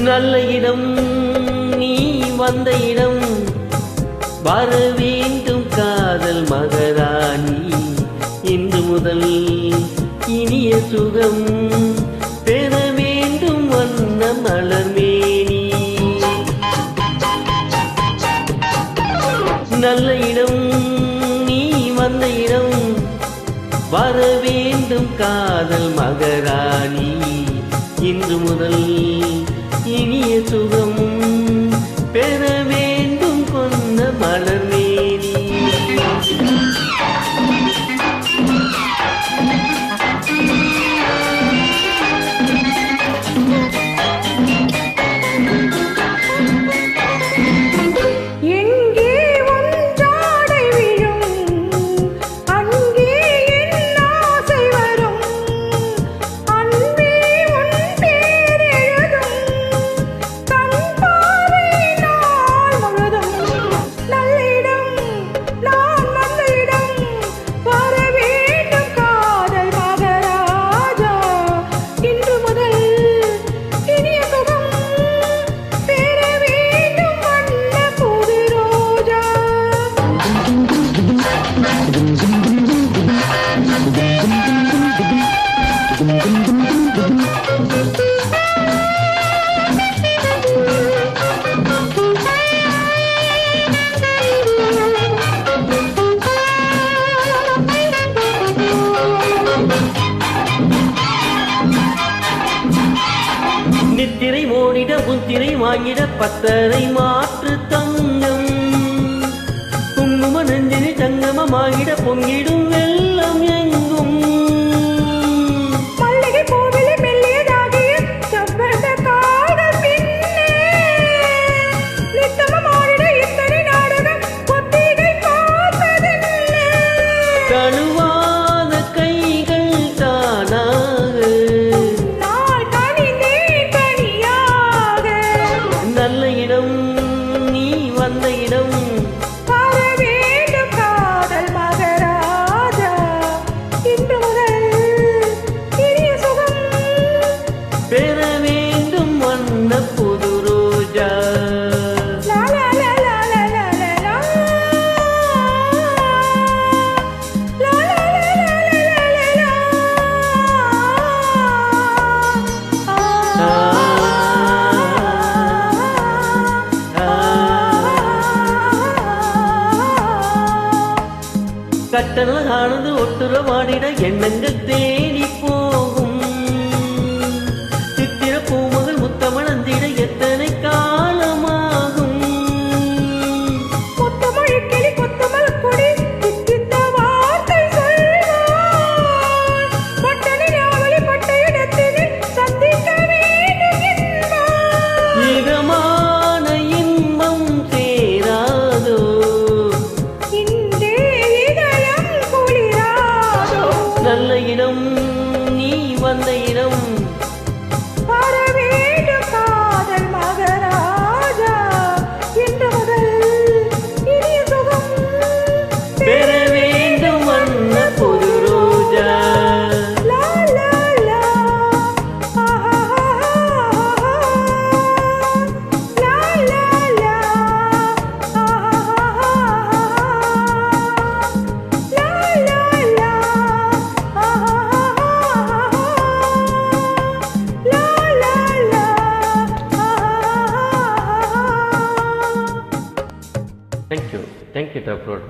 நல்ல இடம் நீ வந்த இடம் வர வேண்டும் காதல் மகராணி இன்று முதல் இனிய சுகம் பெற வேண்டும் வண்ண மலர்மேனி நல்ல இடம் நீ வந்த இடம் வர வேண்டும் காதல் மகராணி இன்று முதல் இனிய சுகம் பெற வேண்டும் கொண்ட மலர்மேனி நித்திரை ஓடிட புத்திரை வாங்கிட பத்தரை மாற்று தங்கம் குங்கும நெஞ்சினை சங்கமமாகிட பொங்கிடும் வெள்ளம் எங்கும் மல்லிகை பூவிலே மெல்லியதாகிய செவ்வந்த காதல் பின்னே நித்தமும் ஆடிட இத்தனை நாடகம் ஒத்திகை பார்ப்பதில்லை கழுவாத கைகள் தானாக நல்ல இடம் நீ வந்த இடம் வர வேண்டும் காதல் மகராஜா இன்று முதல் இனிய சுகம் பெற வேண்டும் வண்ண புது ரோஜா கட்டண ஆனது ஒட்டுற வாடிட எண்ணங்கள் தேடி போகும் சித்திர பூமகள் முத்தமணந்திட எத்தனை காலமாகும் முத்தமொழி கிளி கொத்தமல் கொடி சித்தித்த வார்த்தை சொல்வார் பட்டணி ராவலி பட்ட இடத்தினில் சந்திக்க வேண்டும் என்பார் இதமான இன்பம் சேராதோ நல்ல இடம் நீ வந்த இடம் வர வேண்டும் காதல் மகராஜா இன்று முதல் இனிய சுகம் பெற வேண்டும் வண்ண புது ரோஜா லா லா லா ஆஹா லா லா லா ஆஹா Thank you, Top Road.